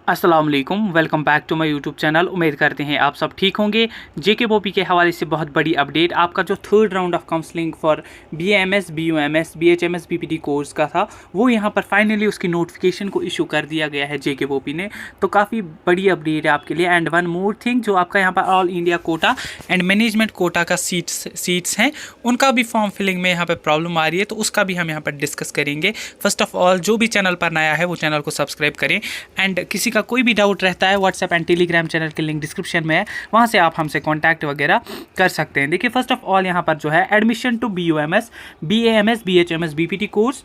अस्सलाम वालेकुम, welcome back to my YouTube channel. उम्मीद करते हैं आप सब ठीक होंगे। जेके बोपी के हवाले से बहुत बड़ी अपडेट। आपका जो third round of counselling for BAMS, BUMS, BHMS BPT course का था, वो यहाँ पर फाइनली उसकी नोटिफिकेशन को इशू कर दिया गया है जेके बोपी ने। तो काफ़ी बड़ी अपडेट है आपके लिए। एंड वन मोर थिंग, जो आपका यहाँ पर all India quota and management quota का सीट्स हैं, उनका भी फॉर्म फिलिंग में यहाँ पर प्रॉब्लम आ रही है, तो उसका भी हम यहाँ पर डिस्कस करेंगे। फर्स्ट ऑफ ऑल, जो भी चैनल पर नया है वो चैनल को सब्सक्राइब करें। एंड किसी का कोई भी डाउट रहता है, व्हाट्सएप एंड टेलीग्राम चैनल के लिंक डिस्क्रिप्शन में है, वहाँ से आप हमसे कांटेक्ट वगैरह कर सकते हैं। देखिए, फर्स्ट ऑफ ऑल यहाँ पर जो है admission to BUMS, BAMS, BHMS BPT course,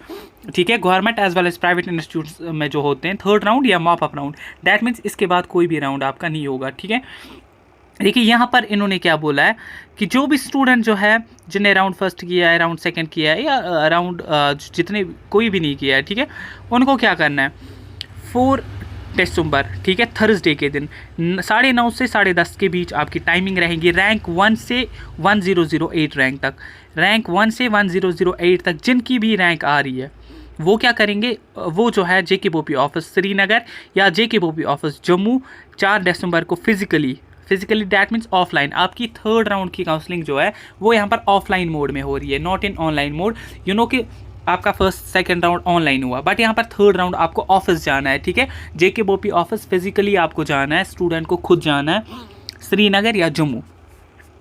ठीक है, government as well as private institutes में जो होते हैं, थर्ड राउंड या mop up round, that means इसके बाद कोई भी राउंड आपका नहीं होगा। ठीक है, देखिए यहाँ पर इन्होंने क्या बोला है कि जो भी स्टूडेंट जो है, जिन्हें राउंड फर्स्ट किया है, राउंड सेकंड किया है, या राउंड जितने कोई भी नहीं किया है, ठीक है, उनको क्या करना है, 4 दिसंबर, ठीक है, थर्सडे के दिन 9:30 से 10:30 के बीच आपकी टाइमिंग रहेगी। रैंक 1 से 1008 रैंक तक, रैंक 1 से 1008 तक जिनकी भी रैंक आ रही है, वो क्या करेंगे, वो जो है जेके बोपी ऑफिस श्रीनगर या जेके बोपी ऑफिस जम्मू 4 दिसंबर को फिजिकली दैट मीन्स ऑफलाइन, आपकी थर्ड राउंड की काउंसलिंग जो है वो यहाँ पर ऑफलाइन मोड में हो रही है, not in online mode. You know कि आपका फर्स्ट सेकंड राउंड ऑनलाइन हुआ, बट यहाँ पर थर्ड राउंड आपको ऑफिस जाना है। ठीक है, जेके बोपी ऑफिस फिजिकली आपको जाना है, स्टूडेंट को खुद जाना है, श्रीनगर या जम्मू,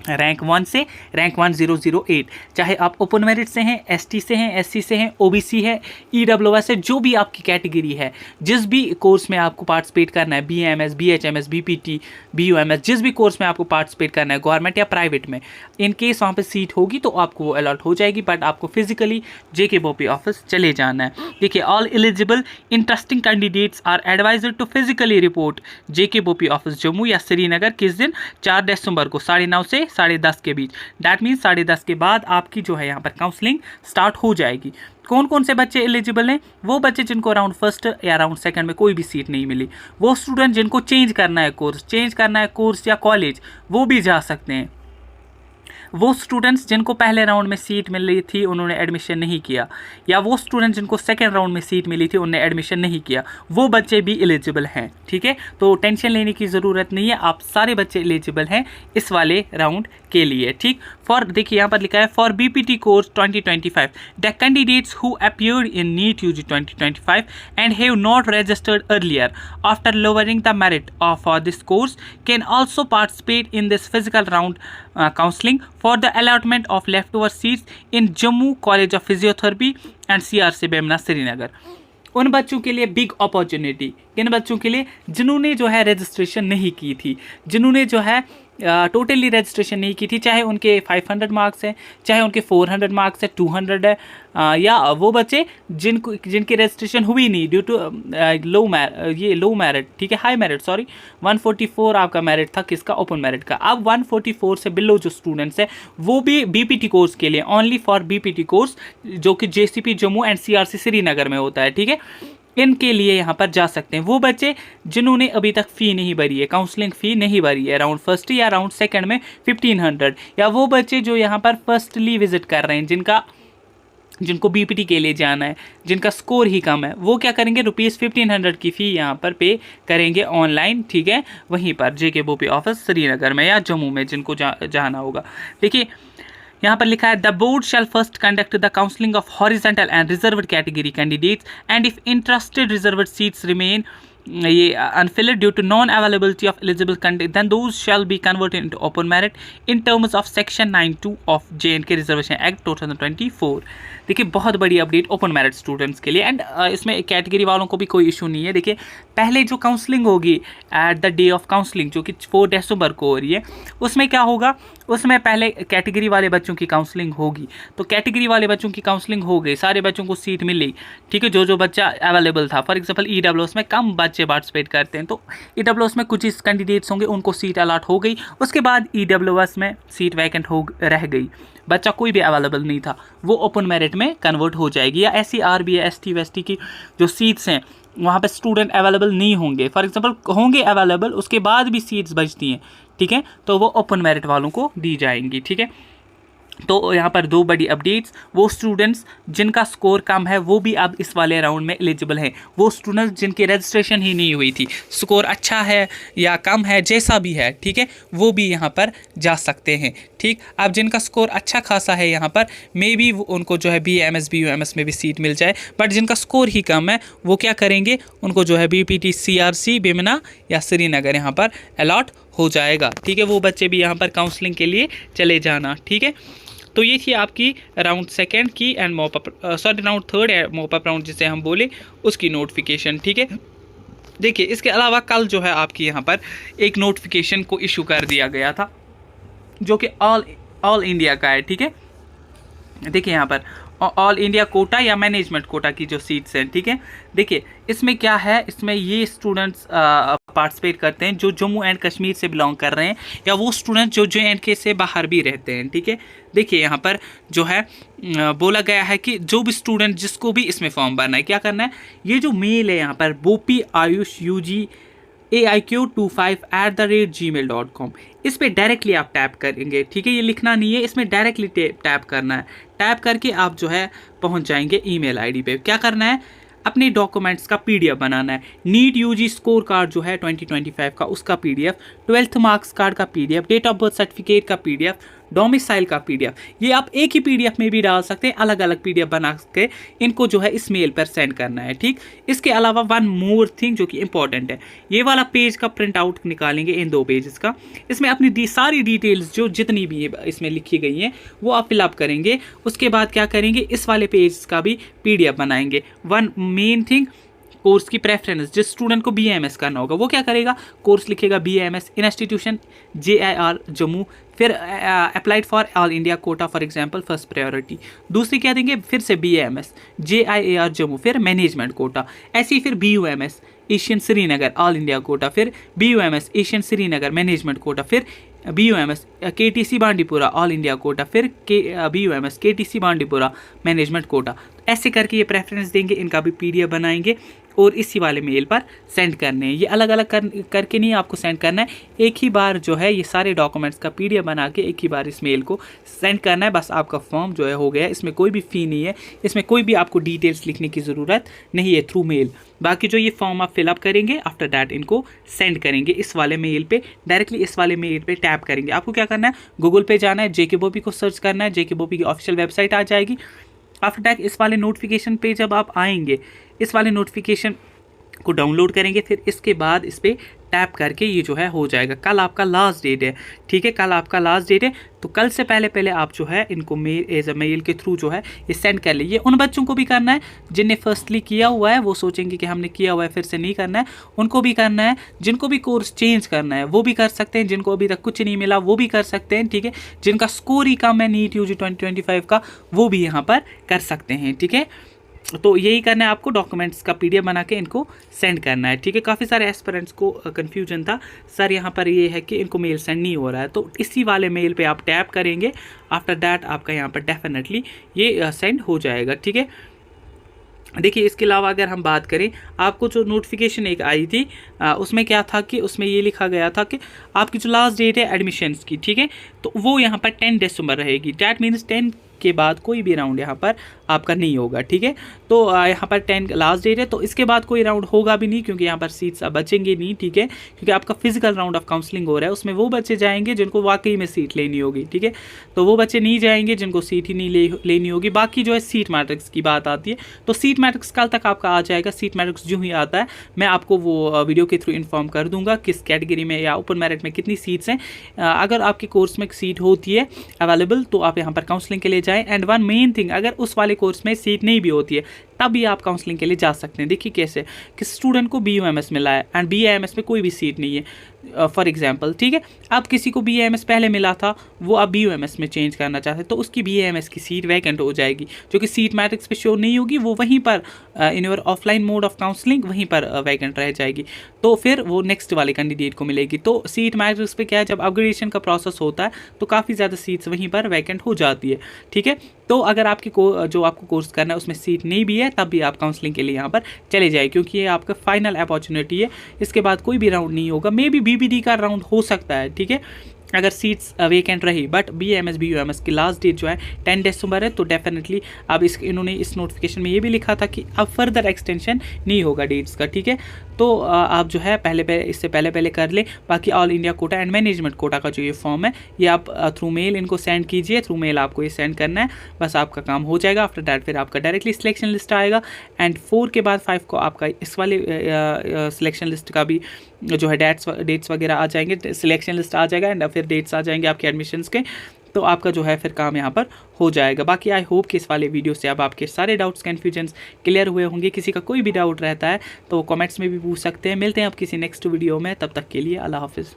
रैंक 1 से रैंक 1008, चाहे आप ओपन मेरिट से हैं, ST से हैं, SC से हैं, OBC है, EWS है, जो भी आपकी कैटेगरी है, जिस भी कोर्स में आपको पार्टिसिपेट करना है, BAMS, BHMS, BPT, BUMS, जिस भी कोर्स में आपको पार्टिसिपेट करना है, गवर्नमेंट या प्राइवेट में, इन केस वहाँ पे सीट होगी तो आपको वो अलॉट हो जाएगी, बट आपको फिजिकली जेके बोपी ऑफिस चले जाना है। देखिए, all eligible interesting candidates are advised to physically report JK BOPEE office Jammu या श्रीनगर किस दिन, 4 दिसंबर को 9:30 से 10:30 के बीच। दैट मीन्स 10:30 के बाद आपकी जो है यहाँ पर काउंसलिंग स्टार्ट हो जाएगी। कौन कौन से बच्चे एलिजिबल हैं? वो बच्चे जिनको राउंड फर्स्ट या राउंड सेकंड में कोई भी सीट नहीं मिली, वो स्टूडेंट जिनको चेंज करना है कोर्स या कॉलेज, वो भी जा सकते हैं। वो स्टूडेंट्स जिनको पहले राउंड में सीट मिल रही थी, उन्होंने एडमिशन नहीं किया, या वो स्टूडेंट जिनको सेकंड राउंड में सीट मिली थी, उन्होंने एडमिशन नहीं किया, वो बच्चे भी एलिजिबल हैं। ठीक है, तो टेंशन लेने की ज़रूरत नहीं है, आप सारे बच्चे एलिजिबल हैं इस वाले राउंड के लिए। ठीक, फॉर, देखिए यहाँ पर लिखा है, for BPT course 2025 the candidates who appeared in NEET UG 2025 and have not registered earlier after lowering the merit for this course can also participate in this physical round counseling for the allotment of leftover seats in Jammu College of Physiotherapy and CRC Bemina Srinagar. उन बच्चों के लिए big opportunity, किन बच्चों के लिए, जिन्होंने जो है रजिस्ट्रेशन नहीं की थी, जिन्होंने जो है टोटली रजिस्ट्रेशन नहीं की थी, चाहे उनके 500 मार्क्स हैं, चाहे उनके 400 मार्क्स है, 200 है, या वो बच्चे जिनकी रजिस्ट्रेशन हुई नहीं ड्यू टू लो मेरिट, ठीक है, हाई मेरिट, सॉरी, 144 आपका मेरिट था, किसका, ओपन मेरिट का। अब 144 से बिलो जो स्टूडेंट्स है, वो भी BPT कोर्स के लिए, ओनली फॉर BPT कोर्स, जो कि JCP Jammu and CRC Srinagar में होता है, ठीक है, इनके लिए यहाँ पर जा सकते हैं। वो बच्चे जिन्होंने अभी तक फ़ी नहीं भरी है, काउंसलिंग फ़ी नहीं भरी है, राउंड फर्स्ट या राउंड सेकंड में 1500, या वो बच्चे जो यहाँ पर फर्स्टली विजिट कर रहे हैं, जिनको BPT के लिए जाना है, जिनका स्कोर ही कम है, वो क्या करेंगे, ₹1500 की फ़ी यहाँ पर पे करेंगे ऑनलाइन। ठीक है, वहीं पर जेके बोपी ऑफिस श्रीनगर में या जम्मू में जिनको जाना होगा। देखिए यहाँ पर लिखा है, the board shall first conduct the counselling of horizontal and reserved category candidates and if interested reserved seats remain ये unfilled due to non-availability of eligible candidate, then those shall be converted into open merit in terms of section 9(2) of J&K Reservation Act 2024। देखिए, बहुत बड़ी update open merit students के लिए। And इसमें category वालों को भी कोई इशू नहीं है। देखिए, पहले जो काउंसलिंग होगी at the day of counselling, जो कि 4 दिसंबर को हो रही है, उसमें क्या होगा, उसमें पहले कैटेगरी वाले बच्चों की काउंसलिंग होगी। तो कैटेगरी वाले बच्चों की काउंसलिंग हो गई, सारे बच्चों को सीट मिली, ठीक है, जो बच्चा अवेलेबल था। फॉर एग्जाम्पल EWS में कम बच्चे पार्टिसिपेट करते हैं, तो EWS में कुछ कैंडिडेट्स होंगे, उनको सीट अलॉट हो गई। उसके बाद EWS में सीट वैकेंट रह गई, बच्चा कोई भी अवेलेबल नहीं था, वो ओपन मेरिट में कन्वर्ट हो जाएगी। या ऐसी RBA ST वेस्टी की जो सीट्स हैं, वहाँ पे स्टूडेंट अवेलेबल नहीं होंगे, फॉर एग्जांपल होंगे अवेलेबल, उसके बाद भी सीट्स बचती हैं, ठीक है, तो वो ओपन मेरिट वालों को दी जाएंगी। ठीक है, तो यहाँ पर दो बड़ी अपडेट्स, वो स्टूडेंट्स जिनका स्कोर कम है वो भी अब इस वाले राउंड में एलिजिबल हैं। वो स्टूडेंट्स जिनकी रजिस्ट्रेशन ही नहीं हुई थी, स्कोर अच्छा है या कम है जैसा भी है, ठीक है, वो भी यहाँ पर जा सकते हैं। ठीक, अब जिनका स्कोर अच्छा खासा है यहाँ पर मे बी उनको जो है BAMS BUMS में भी सीट मिल जाए, बट जिनका स्कोर ही कम है वो क्या करेंगे, उनको जो है BPT CRC बिमना या श्रीनगर यहाँ पर अलॉट हो जाएगा। ठीक है, वो बच्चे भी यहाँ पर काउंसलिंग के लिए चले जाना। ठीक है, तो ये थी आपकी राउंड सेकंड की and round third mop up round जिसे हम बोले उसकी नोटिफिकेशन। ठीक है, देखिए इसके अलावा कल जो है आपकी यहाँ पर एक नोटिफिकेशन को इशू कर दिया गया था जो कि ऑल इंडिया का है। ठीक है, देखिए यहाँ पर ऑल इंडिया कोटा या मैनेजमेंट कोटा की जो सीट्स हैं। ठीक है, देखिए इसमें क्या है, इसमें ये स्टूडेंट्स पार्टिसिपेट करते हैं जो जम्मू एंड कश्मीर से बिलोंग कर रहे हैं या वो स्टूडेंट जो JNK से बाहर भी रहते हैं। ठीक है, देखिए यहाँ पर जो है बोला गया है कि जो भी स्टूडेंट जिसको भी इसमें फॉर्म भरना है, क्या करना है, ये जो मेल है यहाँ पर बोपी आयुष UG AIQ25@gmail.com, इस पर डायरेक्टली आप टैप करेंगे। ठीक है, ये लिखना नहीं है, इसमें डायरेक्टली टैप करना है। टैप करके आप जो है पहुंच जाएंगे ईमेल आईडी पे। क्या करना है, अपने डॉक्यूमेंट्स का PDF बनाना है। नीट UG स्कोर कार्ड जो है 2025 का उसका PDF, 12th मार्क्स कार्ड का PDF, date of birth certificate का PDF, डोमिसाइल का PDF, ये आप एक ही PDF में भी डाल सकते हैं, अलग अलग PDF बना के इनको जो है इस मेल पर सेंड करना है। ठीक, इसके अलावा वन मोर थिंग जो कि इंपॉर्टेंट है, ये वाला पेज का प्रिंट आउट निकालेंगे, इन 2 पेजेस का, इसमें अपनी सारी डिटेल्स जो जितनी भी इसमें लिखी गई हैं वो आप फिलअप करेंगे। उसके बाद क्या करेंगे, इस वाले पेज का भी PDF बनाएंगे। वन मेन थिंग, कोर्स की प्रेफरेंस, जिस स्टूडेंट को BAMS करना होगा वो क्या करेगा, कोर्स लिखेगा BAMS इंस्टीट्यूशन JIR जम्मू, फिर applied for all India quota for example first priority. दूसरी क्या देंगे, फिर से BAMS JIAR जम्मू, फिर मैनेजमेंट कोटा। ऐसे ही फिर BUMS Asian Srinagar all India quota, फिर BUMS Asian Srinagar management quota, फिर BUMS KTC Bandipora all India quota, फिर BUMS KTC Bandipora management quota. ऐसे करके ये प्रेफरेंस देंगे, इनका भी PDF बनाएंगे और इसी वाले मेल पर सेंड करने हैं। ये अलग अलग करके नहीं आपको सेंड करना है, एक ही बार जो है ये सारे डॉक्यूमेंट्स का PDF बना के एक ही बार इस मेल को सेंड करना है। बस आपका फॉर्म जो है हो गया, इसमें कोई भी फ़ी नहीं है, इसमें कोई भी आपको डिटेल्स लिखने की ज़रूरत नहीं है, थ्रू मेल। बाकी जो ये फॉर्म आप फिलअप करेंगे आफ्टर दैट इनको सेंड करेंगे इस वाले मेल पे, डायरेक्टली इस वाले मेल पे टैप करेंगे। आपको क्या करना है, गूगल पे जाना है, JK बोपी को सर्च करना है, JK बोपी की ऑफिशियल वेबसाइट आ जाएगी। आफ्टर दैट इस वाले नोटिफिकेशन पे जब आप आएंगे, इस वाले नोटिफिकेशन को डाउनलोड करेंगे, फिर इसके बाद इस पर टैप करके ये जो है हो जाएगा। कल आपका लास्ट डेट है। ठीक है, कल आपका लास्ट डेट है, तो कल से पहले आप जो है इनको मेल के थ्रू जो है ये सेंड कर लीजिए। उन बच्चों को भी करना है जिनने फर्स्टली किया हुआ है, वो सोचेंगे कि हमने किया हुआ है फिर से नहीं करना है, उनको भी करना है। जिनको भी कोर्स चेंज करना है वो भी कर सकते हैं, जिनको अभी तक कुछ नहीं मिला वो भी कर सकते हैं। ठीक है, जिनका स्कोर ही कम है नीट UG 2025 का वो भी यहाँ पर कर सकते हैं। ठीक है, तो यही करना है आपको, डॉक्यूमेंट्स का PDF बना के इनको सेंड करना है। ठीक है, काफ़ी सारे एस्पिरेंट्स को कन्फ्यूजन था, सर यहाँ पर ये है कि इनको मेल सेंड नहीं हो रहा है, तो इसी वाले मेल पे आप टैप करेंगे। आफ्टर दैट आपका यहाँ पर डेफिनेटली ये सेंड हो जाएगा। ठीक है, देखिए इसके अलावा अगर हम बात करें, आपको जो नोटिफिकेशन एक आई थी उसमें क्या था कि उसमें ये लिखा गया था कि आपकी जो लास्ट डेट है एडमिशन्स की, ठीक है, तो वो यहाँ पर 10 दिसंबर रहेगी। डैट मीन्स 10 के बाद कोई भी राउंड यहाँ पर आपका नहीं होगा। ठीक है, तो यहाँ पर 10 लास्ट डेट है, तो इसके बाद कोई राउंड होगा भी नहीं क्योंकि यहाँ पर सीट्स बचेंगे नहीं। ठीक है, क्योंकि आपका फिजिकल राउंड ऑफ काउंसलिंग हो रहा है, उसमें वो बच्चे जाएंगे जिनको वाकई में सीट लेनी होगी। ठीक है, तो वो बच्चे नहीं जाएंगे जिनको सीट ही नहीं लेनी होगी। बाकी जो है सीट मैट्रिक्स की बात आती है, तो सीट मैट्रिक्स कल तक आपका आ जाएगा। सीट मैट्रिक्स जो ही आता है मैं आपको वो वीडियो के थ्रू इन्फॉर्म कर दूंगा किस कैटेगरी में या ओपन मेरिट में कितनी सीट्स हैं। अगर आपके कोर्स में सीट होती है अवेलेबल तो आप यहाँ पर काउंसलिंग के लिए जाएँ। एंड वन मेन थिंग, अगर उस वाले कोर्स में सीट नहीं भी होती है तब भी आप काउंसलिंग के लिए जा सकते हैं। देखिए कैसे कि स्टूडेंट को BUMS मिला है एंड BAMS में कोई भी सीट नहीं है फॉर एग्जांपल। ठीक है, अब किसी को BAMS पहले मिला था, वो अब BUMS में चेंज करना चाहते हैं, तो उसकी BAMS की सीट वैकेंट हो जाएगी, जो कि सीट मैट्रिक्स पे शो नहीं होगी, वो वहीं पर in your offline mode of counselling वहीं पर वैकेंट रह जाएगी, तो फिर वो नेक्स्ट वाले कैंडिडेट को मिलेगी। तो सीट मैट्रिक्स पे क्या है, जब अपग्रेडेशन का प्रोसेस होता है तो काफ़ी ज़्यादा सीट्स वहीं पर वैकेंट हो जाती है। ठीक है, तो अगर आपकी जो आपको कोर्स करना है उसमें सीट नहीं भी है तब भी आप काउंसलिंग के लिए यहाँ पर चले जाए, क्योंकि ये आपका फाइनल अपॉर्चुनिटी है। इसके बाद कोई भी राउंड नहीं होगा, मे बी BBD का राउंड हो सकता है। ठीक है, अगर सीट्स वेकेंट रही, बट BAMS BUMS की लास्ट डेट जो है 10 दिसंबर है, तो डेफिनेटली अब इन्होंने इस नोटिफिकेशन में ये भी लिखा था कि अब फर्दर एक्सटेंशन नहीं होगा डेट्स का, ठीक है। तो आप जो है इससे पहले कर ले। बाकी all India quota and management quota का जो ये फॉर्म है, ये आप थ्रू मेल इनको सेंड कीजिए, थ्रू मेल आपको ये सेंड करना है, बस आपका काम हो जाएगा। आफ्टर दैट फिर आपका डायरेक्टली सिलेक्शन लिस्ट आएगा, एंड 4 के बाद 5 को आपका इस वाले सिलेक्शन लिस्ट का भी जो है डेट्स वगैरह आ जाएंगे, सिलेक्शन लिस्ट आ जाएगा, एंड फिर डेट्स आ जाएंगे आपके एडमिशन्स के। तो आपका जो है फिर काम यहाँ पर हो जाएगा। बाकी आई होप कि इस वाले वीडियो से अब आपके सारे डाउट्स कन्फ्यूजन्स क्लियर हुए होंगे। किसी का कोई भी डाउट रहता है तो कमेंट्स में भी पूछ सकते हैं। मिलते हैं अब किसी नेक्स्ट वीडियो में, तब तक के लिए अल्लाह हाफिज़।